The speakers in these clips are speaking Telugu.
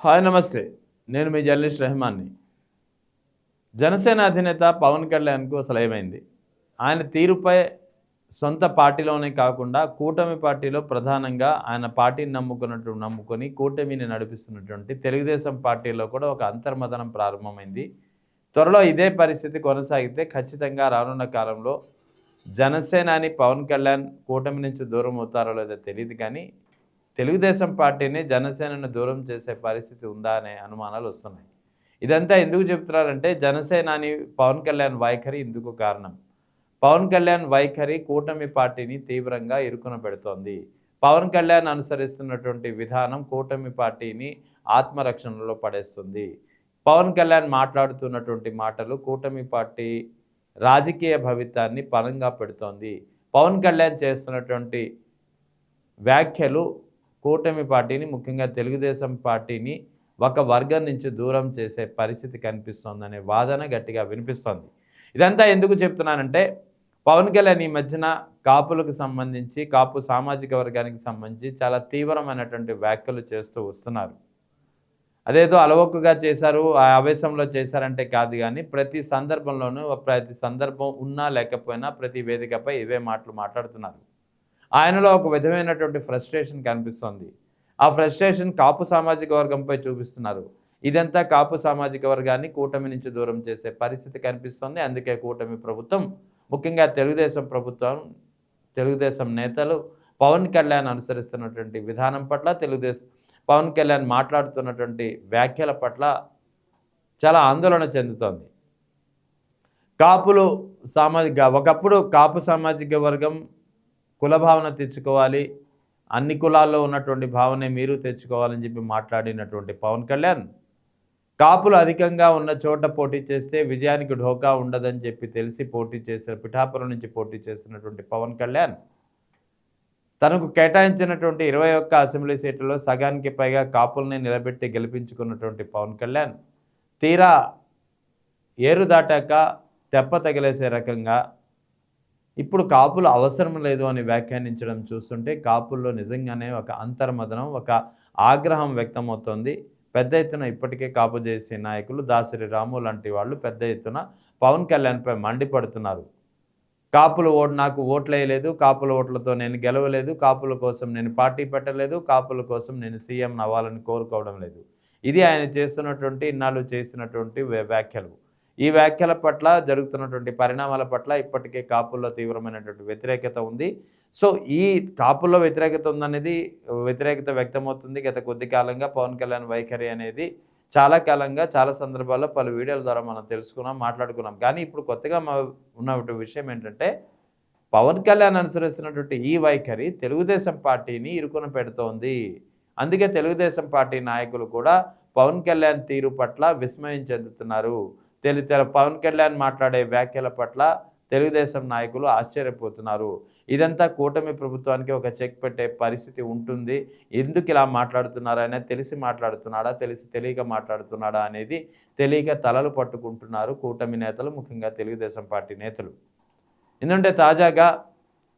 హాయ్ నమస్తే. నేను మీ జర్నలిస్ట్ రెహమాన్‌ని. జనసేన అధినేత పవన్ కళ్యాణ్‌కు అసలేమైంది? ఆయన తీరుపై సొంత పార్టీలోనే కాకుండా కూటమి పార్టీలో ప్రధానంగా ఆయన పార్టీని నమ్ముకొని కూటమిని నడిపిస్తున్నటువంటి తెలుగుదేశం పార్టీలో కూడా ఒక అంతర్మథనం ప్రారంభమైంది. త్వరలో ఇదే పరిస్థితి కొనసాగితే ఖచ్చితంగా రానున్న కాలంలో జనసేనాని పవన్ కళ్యాణ్ కూటమి నుంచి దూరం అవుతారో లేదో తెలీదు కానీ తెలుగుదేశం పార్టీని జనసేనను దూరం చేసే పరిస్థితి ఉందా అనే అనుమానాలు వస్తున్నాయి. ఇదంతా ఎందుకు చెప్తున్నారంటే జనసేనాని పవన్ కళ్యాణ్ వైఖరి ఇందుకు కారణం. పవన్ కళ్యాణ్ వైఖరి కూటమి పార్టీని తీవ్రంగా ఇరుకున పెడుతోంది. పవన్ కళ్యాణ్ అనుసరిస్తున్నటువంటి విధానం కూటమి పార్టీని ఆత్మరక్షణలో పడేస్తుంది. పవన్ కళ్యాణ్ మాట్లాడుతున్నటువంటి మాటలు కూటమి పార్టీ రాజకీయ భవితాన్ని పణంగా పెడుతోంది. పవన్ కళ్యాణ్ చేస్తున్నటువంటి వ్యాఖ్యలు కూటమి పార్టీని ముఖ్యంగా తెలుగుదేశం పార్టీని ఒక వర్గం నుంచి దూరం చేసే పరిస్థితి కనిపిస్తోందనే వాదన గట్టిగా వినిపిస్తోంది. ఇదంతా ఎందుకు చెప్తున్నానంటే పవన్ కళ్యాణ్ ఈ మధ్యన కాపులకు సంబంధించి కాపు సామాజిక వర్గానికి సంబంధించి చాలా తీవ్రమైనటువంటి వ్యాఖ్యలు చేస్తూ వస్తున్నారు. అదేదో అలవోకగా చేశారు, ఆ ఆవేశంలో చేశారంటే కాదు కానీ ప్రతి సందర్భంలోనూ ప్రతి సందర్భం ఉన్నా లేకపోయినా ప్రతి వేదికపై ఇవే మాటలు మాట్లాడుతున్నారు. ఆయనలో ఒక విధమైనటువంటి ఫ్రస్ట్రేషన్ కనిపిస్తోంది. ఆ ఫ్రస్ట్రేషన్ కాపు సామాజిక వర్గంపై చూపిస్తున్నారు. ఇదంతా కాపు సామాజిక వర్గాన్ని కూటమి నుంచి దూరం చేసే పరిస్థితి కనిపిస్తోంది. అందుకే కూటమి ప్రభుత్వం ముఖ్యంగా తెలుగుదేశం ప్రభుత్వం, తెలుగుదేశం నేతలు పవన్ కళ్యాణ్ అనుసరిస్తున్నటువంటి విధానం పట్ల పవన్ కళ్యాణ్ మాట్లాడుతున్నటువంటి వ్యాఖ్యల పట్ల చాలా ఆందోళన చెందుతోంది. కాపులు ఒకప్పుడు కాపు సామాజిక వర్గం కులభావన తెచ్చుకోవాలి, అన్ని కులాల్లో ఉన్నటువంటి భావనే మీరు తెచ్చుకోవాలని చెప్పి మాట్లాడినటువంటి పవన్ కళ్యాణ్ కాపులు అధికంగా ఉన్న చోట పోటీ చేస్తే విజయానికి ఢోకా ఉండదని చెప్పి తెలిసి పిఠాపురం నుంచి పోటీ చేసినటువంటి పవన్ కళ్యాణ్ తనకు కేటాయించినటువంటి 21 అసెంబ్లీ సీట్లలో సగానికి పైగా కాపుల్ని నిలబెట్టి గెలిపించుకున్నటువంటి పవన్ కళ్యాణ్ తీరా ఏరు దాటాక తెప్ప తగిలేసే రకంగా ఇప్పుడు కాపులు అవసరం లేదు అని వ్యాఖ్యానించడం చూస్తుంటే కాపుల్లో నిజంగానే ఒక అంతర్మదనం, ఒక ఆగ్రహం వ్యక్తమవుతోంది. పెద్ద ఎత్తున ఇప్పటికే కాపు చేసే నాయకులు దాసరి రాము లాంటి వాళ్ళు పెద్ద ఎత్తున పవన్ కళ్యాణ్పై మండిపడుతున్నారు. నాకు ఓట్లేయలేదు, కాపుల ఓట్లతో నేను గెలవలేదు, కాపుల కోసం నేను పార్టీ పెట్టలేదు, కాపుల కోసం నేను సీఎం అవ్వాలని కోరుకోవడం లేదు. ఇది ఆయన చేస్తున్నటువంటి ఇన్నాళ్ళు చేస్తున్నటువంటి వ్యాఖ్యలు. ఈ వ్యాఖ్యల పట్ల జరుగుతున్నటువంటి పరిణామాల పట్ల ఇప్పటికే కాపుల్లో తీవ్రమైనటువంటి వ్యతిరేకత ఉంది. సో ఈ కాపుల్లో వ్యతిరేకత వ్యక్తమవుతుంది. గత కొద్ది కాలంగా పవన్ కళ్యాణ్ వైఖరి అనేది చాలా కాలంగా చాలా సందర్భాల్లో పలు వీడియోల ద్వారా మనం తెలుసుకున్నాం, మాట్లాడుకున్నాం. కానీ ఇప్పుడు కొత్తగా ఉన్నటువంటి విషయం ఏంటంటే పవన్ కళ్యాణ్ అనుసరిస్తున్నటువంటి ఈ వైఖరి తెలుగుదేశం పార్టీని ఇరుకున పెడుతోంది. అందుకే తెలుగుదేశం పార్టీ నాయకులు కూడా పవన్ కళ్యాణ్ తీరు పట్ల విస్మయం చెందుతున్నారు. పవన్ కళ్యాణ్ మాట్లాడే వ్యాఖ్యల పట్ల తెలుగుదేశం నాయకులు ఆశ్చర్యపోతున్నారు. ఇదంతా కూటమి ప్రభుత్వానికి ఒక చెక్ పెట్టే పరిస్థితి ఉంటుంది. ఎందుకు ఇలా మాట్లాడుతున్నారనే తెలిసి మాట్లాడుతున్నాడా, తెలియక మాట్లాడుతున్నాడా అనేది తెలియక తలలు పట్టుకుంటున్నారు కూటమి నేతలు, ముఖ్యంగా తెలుగుదేశం పార్టీ నేతలు. ఎందుకంటే తాజాగా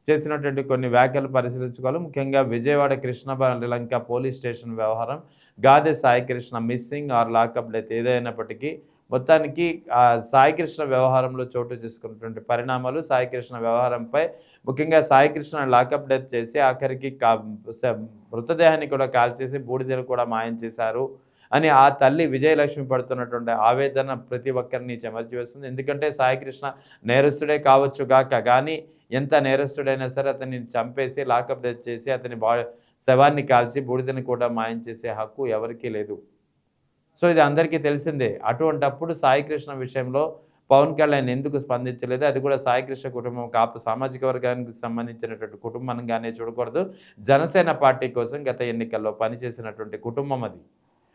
చేసినటువంటి కొన్ని వ్యాఖ్యలు పరిశీలించుకోవాలి. ముఖ్యంగా విజయవాడ కృష్ణలంక పోలీస్ స్టేషన్ వ్యవహారం, Gade Saikrishna missing or lockup death ఏదైనప్పటికీ మొత్తానికి సాయికృష్ణ వ్యవహారంలో చోటు చేసుకున్నటువంటి పరిణామాలు, సాయికృష్ణ వ్యవహారంపై ముఖ్యంగా సాయికృష్ణ లాకప్ డెత్ చేసి ఆఖరికి మృతదేహాన్ని కూడా కాల్చేసి బూడిదను కూడా మాయం చేశారు అని ఆ తల్లి విజయలక్ష్మి పడుతున్నటువంటి ఆవేదన ప్రతి ఒక్కరిని చెమర్చివేస్తుంది. ఎందుకంటే సాయికృష్ణ నేరస్తుడే కావచ్చు కానీ ఎంత నేరస్తుడైనా సరే అతన్ని చంపేసి లాకప్ డెత్ చేసి అతని శవాన్ని కాల్చి బూడిదని కూడా మాయం చేసే హక్కు ఎవరికీ లేదు. సో ఇది అందరికీ తెలిసిందే. అటువంటప్పుడు సాయికృష్ణ విషయంలో పవన్ కళ్యాణ్ ఎందుకు స్పందించలేదు? అది కూడా సాయికృష్ణ కుటుంబం కాపు సామాజిక వర్గానికి సంబంధించినటువంటి కుటుంబంగానే చూడకూడదు. జనసేన పార్టీ కోసం గత ఎన్నికల్లో పనిచేసినటువంటి కుటుంబం అది.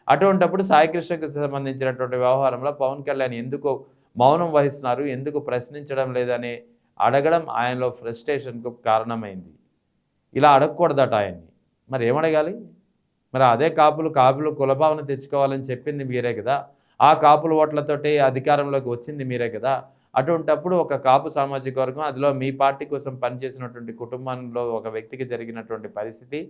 అటువంటప్పుడు సాయికృష్ణకు సంబంధించినటువంటి వ్యవహారంలో పవన్ కళ్యాణ్ ఎందుకు మౌనం వహిస్తున్నారు, ఎందుకు ప్రశ్నించడం లేదని అడగడం ఆయనలో ఫ్రస్ట్రేషన్కు కారణమైంది. ఇలా అడగకూడదట ఆయన్ని. మరి ఏమడగాలి? మరి అదే కాపులు కులభావన తెచ్చుకోవాలని చెప్పింది మీరే కదా. ఆ కాపుల ఓట్లతోటి అధికారంలోకి వచ్చింది మీరే కదా. అటువంటప్పుడు ఒక కాపు సామాజిక వర్గం, అందులో మీ పార్టీ కోసం పనిచేసినటువంటి కుటుంబంలో ఒక వ్యక్తికి జరిగినటువంటి పరిస్థితి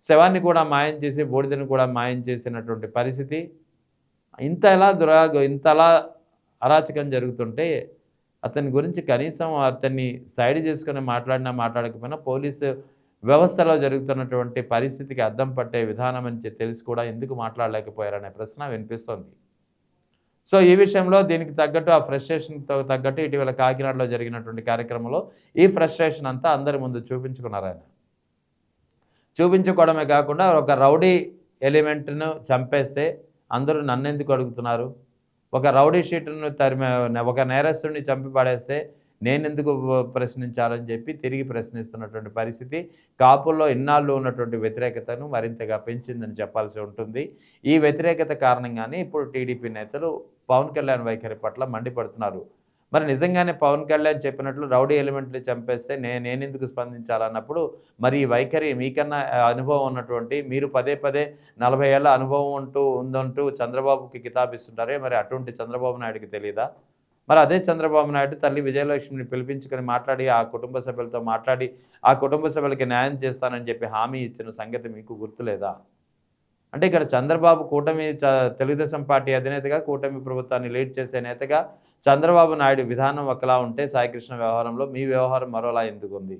శవాన్ని కూడా మాయం చేసి బూడిదను కూడా మాయం చేసినటువంటి పరిస్థితి. ఇంతలా అరాచకం జరుగుతుంటే అతని గురించి కనీసం అతన్ని సైడ్ చేసుకొని మాట్లాడినా మాట్లాడకపోయినా పోలీసు వ్యవస్థలో జరుగుతున్నటువంటి పరిస్థితికి అద్దం పట్టే విధానం అని తెలిసి కూడా ఎందుకు మాట్లాడలేకపోయారనే ప్రశ్న వినిపిస్తోంది. సో ఈ విషయంలో దీనికి తగ్గట్టు ఆ ఫ్రస్ట్రేషన్తో తగ్గట్టు ఇటీవల కాకినాడలో జరిగినటువంటి కార్యక్రమంలో ఈ ఫ్రస్ట్రేషన్ అంతా అందరి ముందు చూపించుకున్నారు ఆయన. చూపించుకోవడమే కాకుండా ఒక రౌడీ ఎలిమెంట్ను చంపేస్తే అందరూ నన్నెందుకు అడుగుతున్నారు, ఒక రౌడీ షీట్ను ఒక నేరస్తుడిని చంపి పడేస్తే నేనెందుకు ప్రశ్నించాలని చెప్పి తిరిగి ప్రశ్నిస్తున్నటువంటి పరిస్థితి కాపుల్లో ఇన్నాళ్ళు ఉన్నటువంటి వ్యతిరేకతను మరింతగా పెంచిందని చెప్పాల్సి ఉంటుంది. ఈ వ్యతిరేకత కారణంగానే ఇప్పుడు టీడీపీ నేతలు పవన్ కళ్యాణ్ వైఖరి పట్ల మండిపడుతున్నారు. మరి నిజంగానే పవన్ కళ్యాణ్ చెప్పినట్లు రౌడీ ఎలిమెంట్ని చంపేస్తే నేనెందుకు స్పందించాలన్నప్పుడు మరి ఈ వైఖరి మీకన్నా అనుభవం ఉన్నటువంటి మీరు పదే 40 ఏళ్ల అనుభవం ఉందంటూ చంద్రబాబుకి కితాబిస్తుంటారే, మరి అటువంటి చంద్రబాబు నాయుడుకి తెలియదా? మరి అదే చంద్రబాబు నాయుడు తల్లి విజయలక్ష్మిని పిలిపించుకొని మాట్లాడి ఆ కుటుంబ సభ్యులతో మాట్లాడి ఆ కుటుంబ సభ్యులకి న్యాయం చేస్తానని చెప్పి హామీ ఇచ్చిన సంగతి మీకు గుర్తులేదా? అంటే ఇక్కడ చంద్రబాబు తెలుగుదేశం పార్టీ అధినేతగా కూటమి ప్రభుత్వాన్ని లీడ్ చేసే నేతగా చంద్రబాబు నాయుడు విధానం ఒకలా ఉంటే సాయికృష్ణ వ్యవహారంలో మీ వ్యవహారం మరోలా ఎందుకుంది?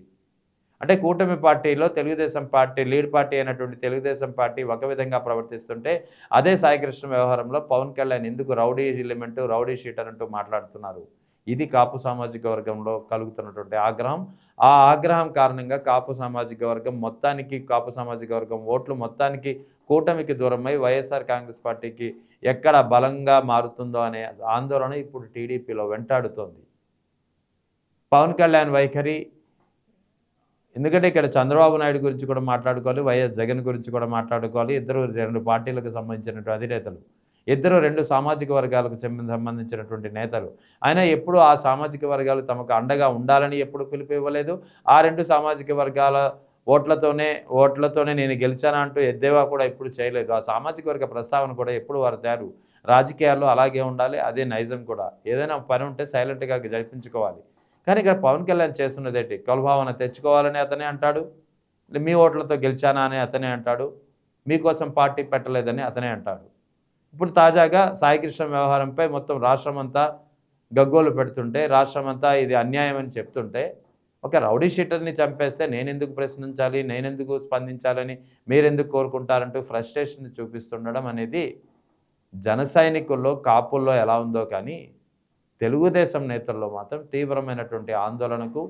అంటే కూటమి పార్టీలో తెలుగుదేశం పార్టీ లీడ్ పార్టీ అయినటువంటి తెలుగుదేశం పార్టీ ఒక విధంగా ప్రవర్తిస్తుంటే అదే సాయికృష్ణ వ్యవహారంలో పవన్ కళ్యాణ్ ఎందుకు రౌడీ ఎలిమెంట్ రౌడీ షీటర్ అంటూ మాట్లాడుతున్నారు? ఇది కాపు సామాజిక వర్గంలో కలుగుతున్నటువంటి ఆగ్రహం. ఆ ఆగ్రహం కారణంగా కాపు సామాజిక వర్గం మొత్తానికి కాపు సామాజిక వర్గం ఓట్లు మొత్తానికి కూటమికి దూరమై వైఎస్ఆర్ కాంగ్రెస్ పార్టీకి ఎక్కడ బలంగా మారుతుందో అనే ఆందోళన ఇప్పుడు టీడీపీలో వెంటాడుతోంది. పవన్ కళ్యాణ్ వైఖరి, ఎందుకంటే ఇక్కడ చంద్రబాబు నాయుడు గురించి కూడా మాట్లాడుకోవాలి, వైఎస్ జగన్ గురించి కూడా మాట్లాడుకోవాలి. ఇద్దరు 2 పార్టీలకు సంబంధించినటువంటి అధినేతలు, ఇద్దరు 2 సామాజిక వర్గాలకు సంబంధించినటువంటి నేతలు. అయినా ఎప్పుడు ఆ సామాజిక వర్గాలు తమకు అండగా ఉండాలని ఎప్పుడు పిలుపు ఇవ్వలేదు. ఆ 2 సామాజిక వర్గాల ఓట్లతోనే నేను గెలిచానా అంటూ ఎద్దేవా కూడా ఎప్పుడు చేయలేదు. ఆ సామాజిక వర్గ ప్రస్తావన కూడా ఎప్పుడు వారు తేరు. రాజకీయాల్లో అలాగే ఉండాలి, అదే నైజం కూడా. ఏదైనా పని ఉంటే సైలెంట్గా జరిపించుకోవాలి. కానీ ఇక్కడ పవన్ కళ్యాణ్ చేస్తున్నదేంటి? కులభావన తెచ్చుకోవాలని అతనే అంటాడు, మీ ఓట్లతో గెలిచానా అని అతనే అంటాడు, మీకోసం పార్టీ పెట్టలేదని అతనే అంటాడు. ఇప్పుడు తాజాగా సాయికృష్ణ వ్యవహారంపై మొత్తం రాష్ట్రమంతా గగ్గోలు పెడుతుంటే, రాష్ట్రమంతా ఇది అన్యాయం అని చెప్తుంటే, ఒక రౌడీ షీటర్ని చంపేస్తే నేనెందుకు ప్రశ్నించాలి, నేనెందుకు స్పందించాలని మీరెందుకు కోరుకుంటారంటూ ఫ్రస్ట్రేషన్ చూపిస్తుండడం అనేది జన సైనికుల్లో కాపుల్లో ఎలా ఉందో కానీ తెలుగుదేశం నేతల్లో మాత్రం తీవ్రమైనటువంటి ఆందోళనకు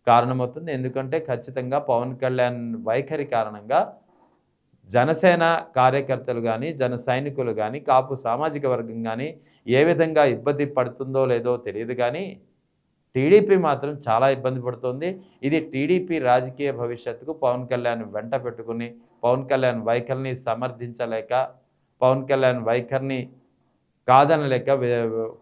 కారణమవుతుంది. ఎందుకంటే ఖచ్చితంగా పవన్ కళ్యాణ్ వైఖరి కారణంగా జనసేన కార్యకర్తలు కానీ జన సైనికులు కానీ కాపు సామాజిక వర్గం కానీ ఏ విధంగా ఇబ్బంది పడుతుందో లేదో తెలియదు కానీ టీడీపీ మాత్రం చాలా ఇబ్బంది పడుతుంది. ఇది టీడీపీ రాజకీయ భవిష్యత్తుకు పవన్ కళ్యాణ్ వెంట పెట్టుకుని పవన్ కళ్యాణ్ వైఖరిని సమర్థించలేక, పవన్ కళ్యాణ్ వైఖరిని కాదనలేక,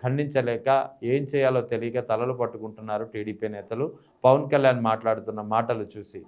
ఖండించలేక ఏం చేయాలో తెలియక తలలు పట్టుకుంటున్నారు టీడీపీ నేతలు పవన్ కళ్యాణ్ మాట్లాడుతున్న మాటలు చూసి.